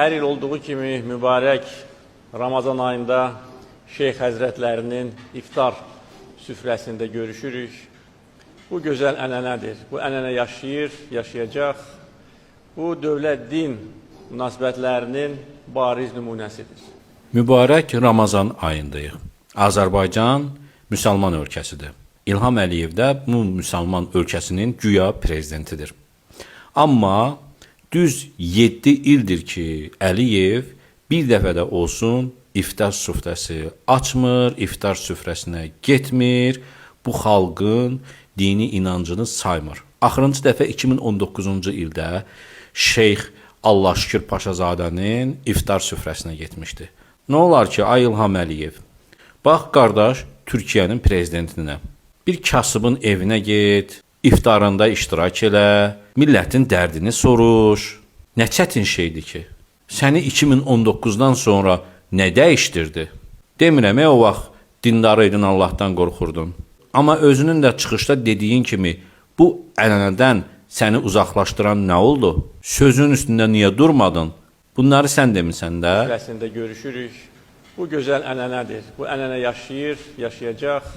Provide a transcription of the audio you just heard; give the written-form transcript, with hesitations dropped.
Hər il olduğu kimi mübarək Ramazan ayında Şeyx Həzrətlərinin iftar süfrəsində görüşürük. Bu gözəl ənənədir. Bu ənənə yaşayır, yaşayacaq. Bu dövlət-din münasibətlərinin bariz nümunəsidir. Mübarək Ramazan ayındayıq. Azərbaycan müsəlman ölkəsidir. İlham Əliyev də bu müsəlman ölkəsinin güya prezidentidir. Amma düz 7 ildir ki, Əliyev bir dəfə də olsun iftar süfrəsi açmır, iftar süfrəsinə getmir, bu xalqın dini inancını saymır. Axırıncı dəfə 2019-cu ildə Şeyx Allahşükür Paşazadənin iftar süfrəsinə getmişdi. Nə olar ki, ay İlham Əliyev, bax qardaş Türkiyənin prezidentinə, bir kasıbın evinə get, iftarında iştirak elə, millətin dərdini soruş. Nə çətin şeydir ki, səni 2019-dan sonra nə dəyişdirdi? Demirəm, o vaxt dindar idin, Allahdan qorxurdun. Amma özünün də çıxışda dediyin kimi, bu ənənədən səni uzaqlaşdıran nə oldu? Sözün üstündə niyə durmadın? Bunları sən demirsən də. Süfrəsində görüşürük. Bu gözəl ənənədir. Bu ənənə yaşayır, yaşayacaq.